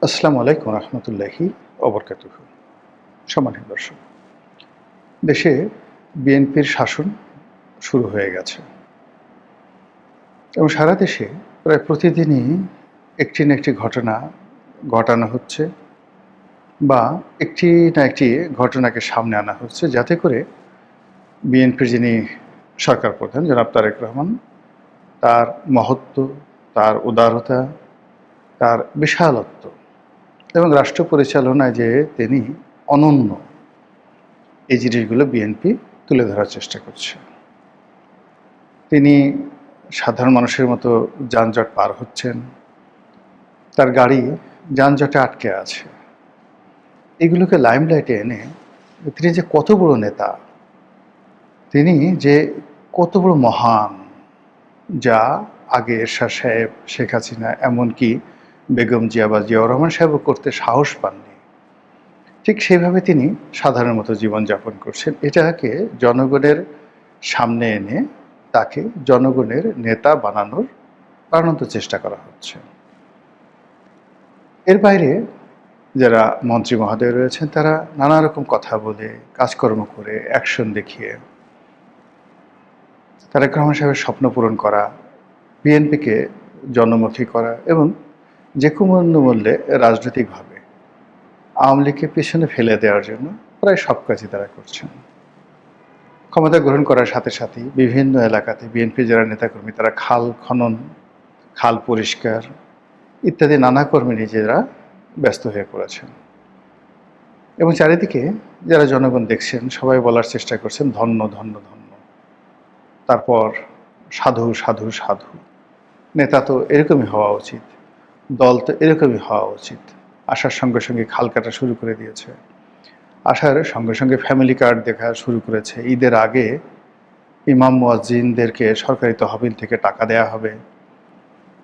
আসসালামু আলাইকুম রহমতুল্লাহি অবরকাতুহু। সম্মানিত দর্শক, দেশে বিএনপির শাসন শুরু হয়ে গেছে এবং সারা দেশে প্রায় প্রতিদিনই একটি না একটি ঘটনা ঘটানো হচ্ছে বা একটি না একটি ঘটনাকে সামনে আনা হচ্ছে, যাতে করে বিএনপির যিনি সরকার প্রধান জনাব তারেক রহমান, তার মহত্ব, তার উদারতা, তার বিশালত্ব এবং রাষ্ট্র পরিচালনায় যে তিনি অনন্য, এই জিনিসগুলো বিএনপি তুলে ধরার চেষ্টা করছে। তিনি সাধারণ মানুষের মতো যানজট পার হচ্ছেন, তার গাড়ি যানজটে আটকে আছে। এগুলোকে লাইমলাইটে এনে তিনি যে কত বড় নেতা, তিনি যে কত বড় মহান, যা আগে এরশাদ সাহেব, শেখ হাসিনা, এমনকি বেগম জিয়া বা জিয়াউর রহমান সাহেবও করতে সাহস পাননি, ঠিক সেইভাবে তিনি সাধারণের মতো জীবনযাপন করছেন। এটাকে জনগণের সামনে এনে তাকে জনগণের নেতা বানানোর চেষ্টা করা হচ্ছে। এর বাইরে যারা মন্ত্রী মহোদয় রয়েছেন, তারা নানা রকম কথা বলে, কাজকর্ম করে, অ্যাকশন দেখিয়ে তারেক রহমান সাহেবের স্বপ্ন পূরণ করা, বিএনপিকে জনমুখী করা এবং যে কোনো মূল্যে রাজনৈতিকভাবে আওয়ামী লীগকে পেছনে ফেলে দেওয়ার জন্য প্রায় সব কাজই তারা করছেন। ক্ষমতা গ্রহণ করার সাথে সাথেই বিভিন্ন এলাকাতে বিএনপি যারা নেতাকর্মী, তারা খাল খনন, খাল পরিষ্কার ইত্যাদি নানা কর্মে নিজেরা ব্যস্ত হয়ে পড়েছেন এবং চারিদিকে যারা জনগণ দেখছেন, সবাই বলার চেষ্টা করছেন ধন্য ধন্য ধন্য। তারপর সাধু সাধু সাধু, নেতা তো এরকমই হওয়া উচিত, দল তো এরকমই হওয়া উচিত। আসার সঙ্গে সঙ্গে খাল কাটা শুরু করে দিয়েছে, আসার সঙ্গে সঙ্গে ফ্যামিলি কার্ড দেখা শুরু করেছে। ঈদের আগে ইমাম মুয়াজ্জিনদেরকে সরকারি তহবিল থেকে টাকা দেয়া হবে।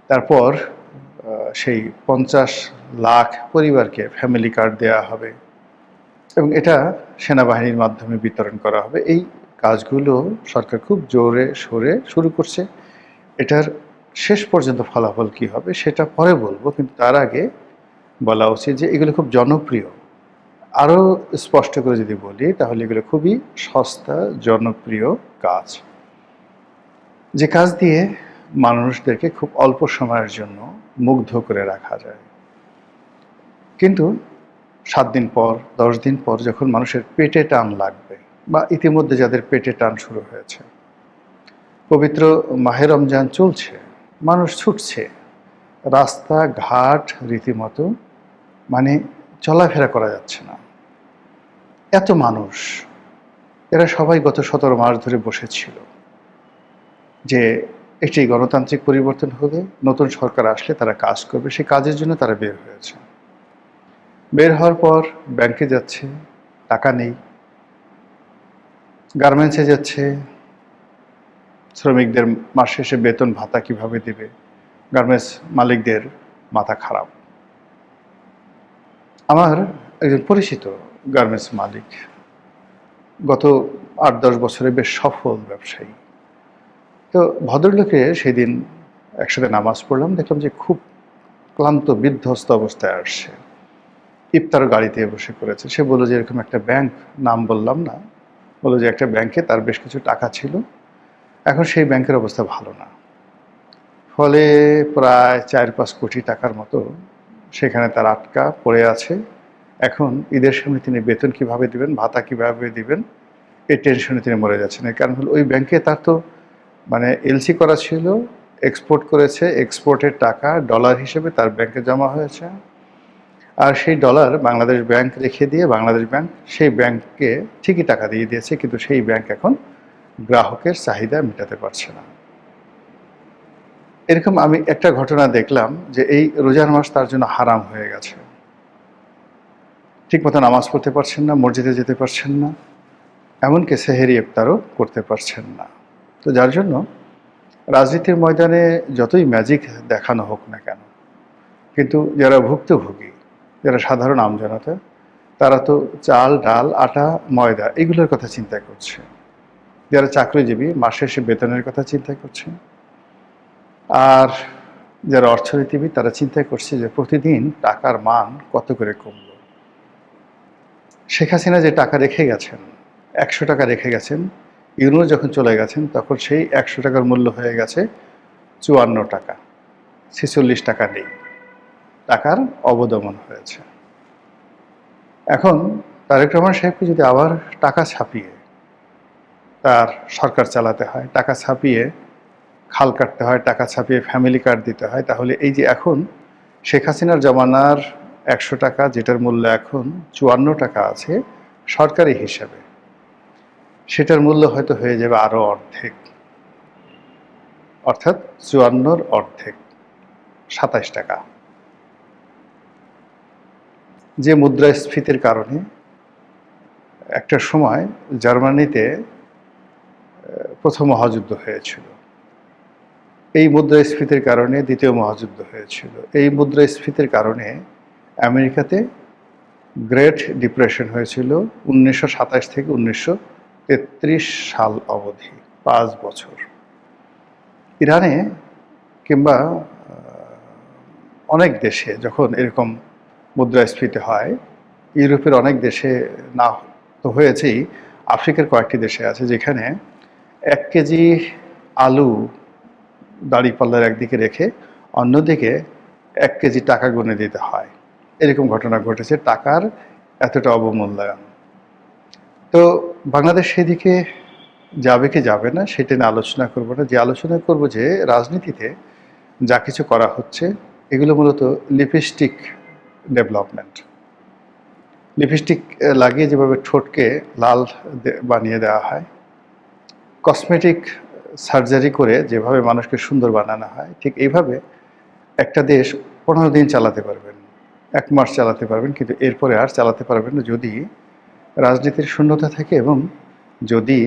তারপর সেই 50 লাখ পরিবারকে ফ্যামিলি কার্ড দেয়া হবে এবং এটা সেনাবাহিনীর মাধ্যমে বিতরণ করা হবে। এই কাজগুলো সরকার খুব জোরে সোরে শুরু করছে। এটার শেষ পর্যন্ত ফলাফল কী হবে সেটা পরে বলবো, কিন্তু তার আগে বলা উচিত যে এগুলো খুব জনপ্রিয়। আরও স্পষ্ট করে যদি বলি, তাহলে এগুলো খুবই সস্তা জনপ্রিয় কাজ, যে কাজ দিয়ে মানুষদেরকে খুব অল্প সময়ের জন্য মুগ্ধ করে রাখা যায়। কিন্তু 7 দিন পর, 10 দিন পর যখন মানুষের পেটে টান লাগবে, বা ইতিমধ্যে যাদের পেটে টান শুরু হয়েছে, পবিত্র মাহে রমজান চলছে, মানুষ ছুটছে, রাস্তাঘাট রীতিমতো মানে চলাফেরা করা যাচ্ছে না, এত মানুষ। এরা সবাই গত 17 মাস ধরে বসেছিল যে একটি গণতান্ত্রিক পরিবর্তন হলে, নতুন সরকার আসলে তারা কাজ করবে, সেই কাজের জন্য তারা বের হয়েছে। বের হওয়ার পর ব্যাংকে যাচ্ছে, টাকা নেই, গার্মেন্টসে যাচ্ছে, শ্রমিকদের মাস শেষে বেতন ভাতা কিভাবে দেবে, গার্মেন্টস মালিকদের মাথা খারাপ। আমার একজন পরিচিত গার্মেন্টস মালিক, গত 8-10 বছরে বেশ সফল ব্যবসায়ী। তো ভদ্রলোকে সেদিন একসাথে নামাজ পড়লাম, দেখলাম যে খুব ক্লান্ত বিধ্বস্ত অবস্থায় আসছে, ইফতার গাড়িতে বসে করেছে। সে বললো যে এরকম একটা ব্যাংক, নাম বললাম না, বললো যে একটা ব্যাংকে তার বেশ কিছু টাকা ছিল, এখন সেই ব্যাংকের অবস্থা ভালো না, ফলে প্রায় 4-5 কোটি টাকার মতো সেখানে তার আটকা পড়ে আছে। এখন ঈদের সামনে তিনি বেতন কিভাবে দিবেন, ভাতা কিভাবে দিবেন, এই টেনশনে তিনি মরে যাচ্ছেন। এর কারণ হলো ওই ব্যাংকে তার তো মানে এলসি করা ছিল, এক্সপোর্ট করেছে, এক্সপোর্টের টাকা ডলার হিসেবে তার ব্যাংকে জমা হয়েছে, আর সেই ডলার বাংলাদেশ ব্যাংক রেখে দিয়ে বাংলাদেশ ব্যাংক সেই ব্যাংককে ঠিকই টাকা দিয়ে দিয়েছে, কিন্তু সেই ব্যাংক এখন গ্রাহকের চাহিদা মেটাতে পারছে না। এরকম আমি একটা ঘটনা দেখলাম যে এই রোজার মাস তার জন্য হারাম হয়ে গেছে, ঠিকমতো নামাজ পড়তে পারছেন না, মসজিদে যেতে পারছেন না, এমনকি সেহেরি ইফতারও করতে পারছেন না। তো যার জন্য রাজনীতির ময়দানে যতই ম্যাজিক দেখানো হোক না কেন, কিন্তু যারা ভুক্তভোগী, যারা সাধারণ আমজনতা, তারা তো চাল, ডাল, আটা, ময়দা এগুলোর কথা চিন্তা করছে। যারা চাকরিজীবী, মাস শেষে বেতনের কথা চিন্তা করছে। আর যারা অর্থনীতিবিদ তারা চিন্তা করছে যে প্রতিদিন টাকার মান কত করে কমল। শেখ হাসিনা যে টাকা রেখে গেছেন, ১০০ টাকা রেখে গেছেন, ইউনূস যখন চলে গেছেন তখন সেই ১০০ টাকার মূল্য হয়ে গেছে ৫৪ টাকা, ৪৬ টাকা নেই। টাকার অবদমন হয়েছে। এখন তারেক রহমান সাহেবকে যদি আবার টাকা ছাপিয়ে তার সরকার চালাতে হয়, টাকা ছাপিয়ে খাল কাটতে হয়, টাকা ছাপিয়ে ফ্যামিলি কার্ড দিতে হয়, তাহলে এই যে এখন শেখ হাসিনার জমানার ১০০ টাকা যেটার মূল্য এখন ৫৪ টাকা আছে সরকারি হিসাবে, সেটার মূল্য হয়তো হয়ে যাবে আরও অর্ধেক, অর্থাৎ ৫৪-র অর্ধেক, ২৭ টাকা। যে মুদ্রাস্ফীতির কারণে একটা সময় জার্মানিতে প্রথম মহাযুদ্ধ হয়েছিল, এই মুদ্রাস্ফীতির কারণে দ্বিতীয় মহাযুদ্ধ হয়েছিল, এই মুদ্রাস্ফীতির কারণে আমেরিকাতে গ্রেট ডিপ্রেশন হয়েছিল ১৯২৭ থেকে ১৯৩৩ সাল অবধি, ৫ বছর। ইরানে কিংবা অনেক দেশে যখন এরকম মুদ্রাস্ফীতি হয়, ইউরোপের অনেক দেশে না তো হয়েছেই, আফ্রিকার কয়েকটি দেশে আছে যেখানে ১ কেজি আলু দাঁড়িপাল্লার একদিকে রেখে অন্যদিকে ১ কেজি টাকা গুনে দিতে হয়। এরকম ঘটনা ঘটেছে, টাকার এতটা অবমূল্যায়ন। তো বাংলাদেশ সেদিকে যাবে কি যাবে না সেটা নিয়ে আলোচনা করব না। যে আলোচনা করব যে রাজনীতিতে যা কিছু করা হচ্ছে এগুলো মূলত লিপস্টিক ডেভেলপমেন্ট। লিপস্টিক লাগিয়ে যেভাবে ঠোঁটকে লাল বানিয়ে দেওয়া হয়, কসমেটিক সার্জারি করে যেভাবে মানুষকে সুন্দর বানানো হয়, ঠিক এইভাবে একটা দেশ ১৫ দিন চালাতে পারবেন, ১ মাস চালাতে পারবেন, কিন্তু এরপরে আর চালাতে পারবেন না যদি রাজনীতির শূন্যতা থাকে এবং যদি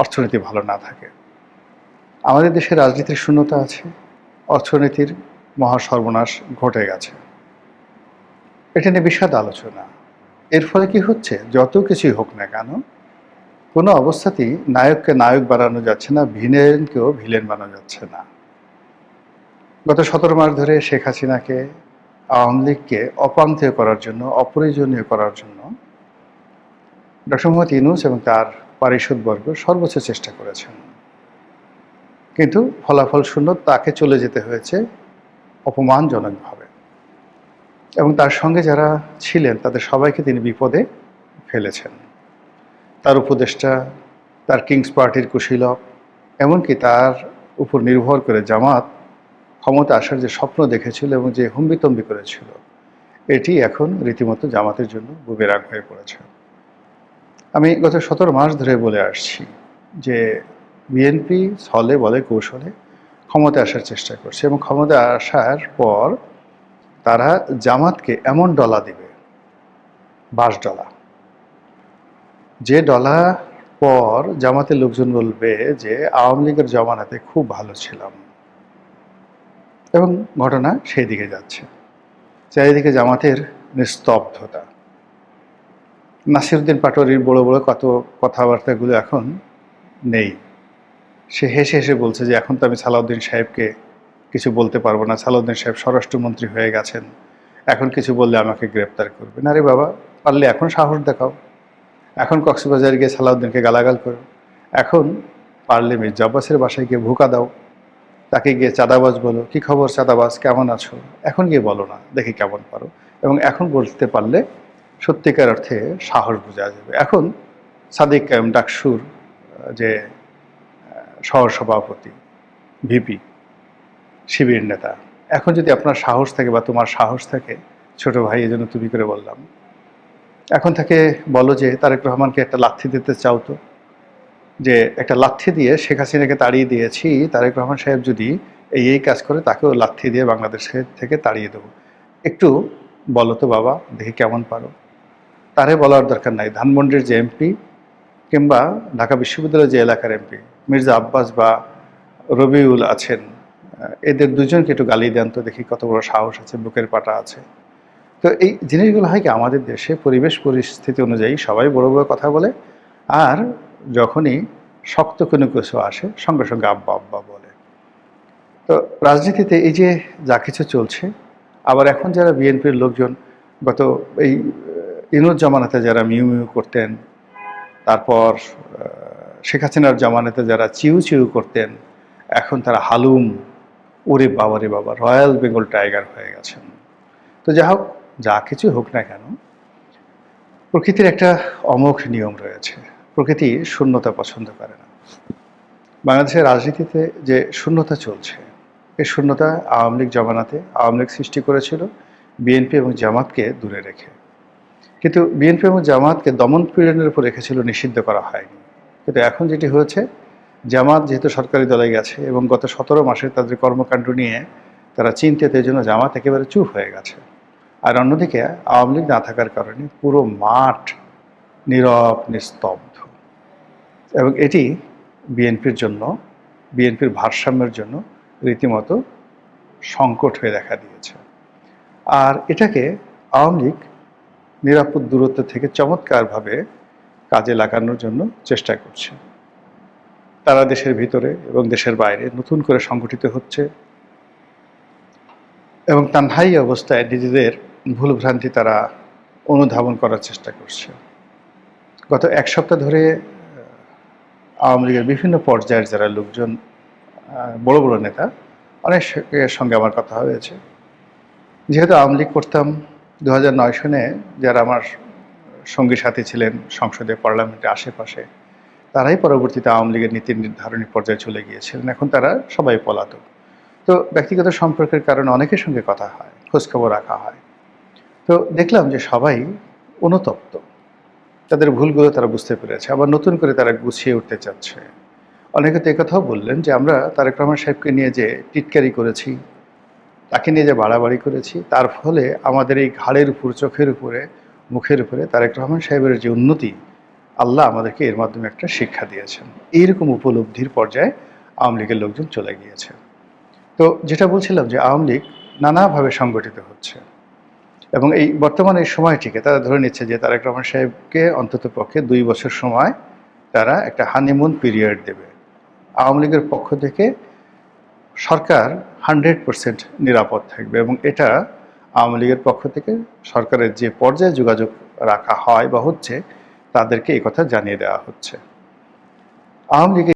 অর্থনীতি ভালো না থাকে। আমাদের দেশে রাজনীতির শূন্যতা আছে, অর্থনীতির মহা সর্বনাশ ঘটে গেছে। এটা নিয়ে বিশদ আলোচনা। এর ফলে কি হচ্ছে, যত কিছুই হোক না কেন, কোনো অবস্থাতেই নায়ককে নায়ক বানানো যাচ্ছে না, ভিলেনকেও ভিলেন বানানো যাচ্ছে না। গত ১৭ মাস ধরে শেখ হাসিনাকে, আওয়ামী লীগকে অপান্তেয় করার জন্য, অপ্রয়োজনীয় করার জন্য ডক্টর মোহাম্মদ ইউনূস এবং তার পারিষদবর্গ সর্বোচ্চ চেষ্টা করেছেন, কিন্তু ফলাফল শূন্য। তাকে চলে যেতে হয়েছে অপমানজনকভাবে, এবং তার সঙ্গে যারা ছিলেন তাদের সবাইকে তিনি বিপদে ফেলেছেন। তার উপদেষ্টা, তার কিংস পার্টির কুশীলব, এমনকি তার উপর নির্ভর করে জামাত ক্ষমতা আসার যে স্বপ্ন দেখেছিল এবং যে হুম্বিতম্বি করেছিল, এটি এখন রীতিমতো জামাতের জন্য বুমেরাং হয়ে পড়েছে। আমি গত ১৭ মাস ধরে বলে আসছি যে বিএনপি ছলে বলে কৌশলে ক্ষমতা আসার চেষ্টা করছে, এবং ক্ষমতা আসার পর তারা জামাতকে এমন ডলা দিবে, বাস ডলা, যে ডলা পর জামাতের লোকজন বলবে যে আওয়ামী লীগের জমানাতে খুব ভালো ছিলাম, এবং ঘটনা সেই দিকে যাচ্ছে। চারিদিকে জামাতের নিস্তব্ধতা। নাসিরউদ্দিন পাটোয়ারির বড় বড় কত কথাবার্তাগুলো এখন নেই। সে হেসে হেসে বলছে যে এখন তো আমি সালাউদ্দিন সাহেবকে কিছু বলতে পারবো না, সালাউদ্দিন সাহেব স্বরাষ্ট্রমন্ত্রী হয়ে গেছেন, এখন কিছু বললে আমাকে গ্রেপ্তার করবেন। আরে বাবা, পারলে এখন সাহস দেখাও, এখন কক্সবাজার গিয়ে সালাউদ্দিনকে গালাগাল করো, এখন পারলে মির্জা আব্বাসের বাসায় গিয়ে ভুকা দাও, তাকে গিয়ে চাঁদাবাজ বলো, কি খবর চাঁদাবাজ, কেমন আছো, এখন গিয়ে বলো না, দেখি কেমন পারো। এবং এখন বলতে পারলে সত্যিকার অর্থে সাহস বোঝা যাবে। এখন সাদিক কায়েম ডাকসুর যে সহসভাপতি, ভিপি, শিবির নেতা, এখন যদি আপনার সাহস থাকে বা তোমার সাহস থাকে, ছোট ভাই এই জন্য তুমি করে বললাম, এখন থেকে বলো যে তারেক রহমানকে একটা লাথি দিতে চাও তো, যে একটা লাথি দিয়ে শেখ হাসিনাকে তাড়িয়ে দিয়েছি, তারেক রহমান সাহেব যদি এই কাজ করে তাকেও লাথি দিয়ে বাংলাদেশের থেকে তাড়িয়ে দেবো, একটু বলো তো বাবা, দেখি কেমন পারো। তারে বলার দরকার নাই, ধানমন্ডির যে এমপি কিংবা ঢাকা বিশ্ববিদ্যালয়ের যে এলাকার এমপি মির্জা আব্বাস বা রবিউল আছেন, এদের দুজনকে একটু গালি দেন তো, দেখি কত বড় সাহস আছে, বুকের পাটা আছে। তো এই জিনিসগুলো হয় কি, আমাদের দেশে পরিবেশ পরিস্থিতি অনুযায়ী সবাই বড় বড় কথা বলে, আর যখনই শক্ত কোনো কিছু আসে সঙ্গে সঙ্গে আব্বা আব্বা বলে। তো রাজনীতিতে এই যে যা কিছু চলছে, আবার এখন যারা বিএনপির লোকজন গত এই ইনুস জামানাতে যারা মিউ মিউ করতেন, তারপর শেখ হাসিনার জামানাতে যারা চিউ চিউ করতেন, এখন তারা হালুম, ওরে বাবা রে বাবা, রয়্যাল বেঙ্গল টাইগার হয়ে গেছেন। তো যা হোক, যা কিছু হোক না কেন, প্রকৃতির একটা অমোঘ নিয়ম রয়েছে। প্রকৃতি শূন্যতা পছন্দ করে না। বাংলাদেশের রাজনীতিতে যে শূন্যতা চলছে, এই শূন্যতা আওয়ামী লীগ জমানাতে আওয়ামী লীগ সৃষ্টি করেছিল বিএনপি এবং জামাতকে দূরে রেখে। কিন্তু বিএনপি এবং জামাতকে দমন পীড়নের উপর রেখেছিল, নিষিদ্ধ করা হয়নি। কিন্তু এখন যেটি হয়েছে, জামাত যেহেতু সরকারি দলে গেছে এবং গত 17 মাসে তাদের কর্মকাণ্ড নিয়ে তারা চিন্তিত, এই জন্য জামাত একেবারে চুপ হয়ে গেছে। আর অন্যদিকে আওয়ামী লীগ না থাকার কারণে পুরো মাঠ নীরব নিস্তব্ধ, এবং এটি বিএনপির জন্য, বিএনপির ভারসাম্যের জন্য রীতিমতো সংকট হয়ে দেখা দিয়েছে। আর এটাকে আওয়ামী লীগ নিরাপদ দূরত্ব থেকে চমৎকারভাবে কাজে লাগানোর জন্য চেষ্টা করছে। তারা দেশের ভিতরে এবং দেশের বাইরে নতুন করে সংগঠিত হচ্ছে এবং তানহাই অবস্থায় নিজেদের ভুলভ্রান্তি তারা অনুধাবন করার চেষ্টা করছে। গত এক সপ্তাহ ধরে আওয়ামী লীগের বিভিন্ন পর্যায়ের যারা লোকজন, বড় বড় নেতা, অনেকের সঙ্গে আমার কথা হয়েছে। যেহেতু আওয়ামী লীগ করতাম, 2009 সনে যারা আমার সঙ্গী সাথী ছিলেন সংসদে, পার্লামেন্টের আশেপাশে, তারাই পরবর্তীতে আওয়ামী লীগের নীতি নির্ধারণী পর্যায়ে চলে গিয়েছিলেন। এখন তারা সবাই পলাতক। তো ব্যক্তিগত সম্পর্কের কারণে অনেকের সঙ্গে কথা হয়, খোঁজখবর রাখা হয়। তো দেখলাম যে সবাই অনুতপ্ত, তাদের ভুলগুলো তারা বুঝতে পেরেছে, আবার নতুন করে তারা গুছিয়ে উঠতে চাচ্ছে। অনেকে তো একথাও বললেন যে আমরা তারেক রহমান সাহেবকে নিয়ে যে টিটকারি করেছি, তাকে নিয়ে যে বাড়াবাড়ি করেছি, তার ফলে আমাদের এই ঘাড়ের উপর, চোখের উপরে, মুখের উপরে তারেক রহমান সাহেবের যে উন্নতি, আল্লাহ আমাদেরকে এর মাধ্যমে একটা শিক্ষা দিয়েছেন। এইরকম উপলব্ধির পর্যায়ে আওয়ামী লীগের লোকজন চলে গিয়েছে। তো যেটা বলছিলাম যে আওয়ামী লীগ নানাভাবে সংগঠিত হচ্ছে এবং এই বর্তমানে এই সময়টিকে তারা ধরে নিচ্ছে যে তারেক রহমান সাহেবকে অন্তত পক্ষে 2 বছর সময় তারা একটা হানিমুন পিরিয়ড দেবে। আওয়ামী লীগের পক্ষ থেকে সরকার 100% নিরাপদ থাকবে এবং এটা আওয়ামী লীগের পক্ষ থেকে সরকারের যে পর্যায়ে যোগাযোগ রাখা হয় বা হচ্ছে, তাদেরকে এই কথা জানিয়ে দেওয়া হচ্ছে। আওয়ামী লীগের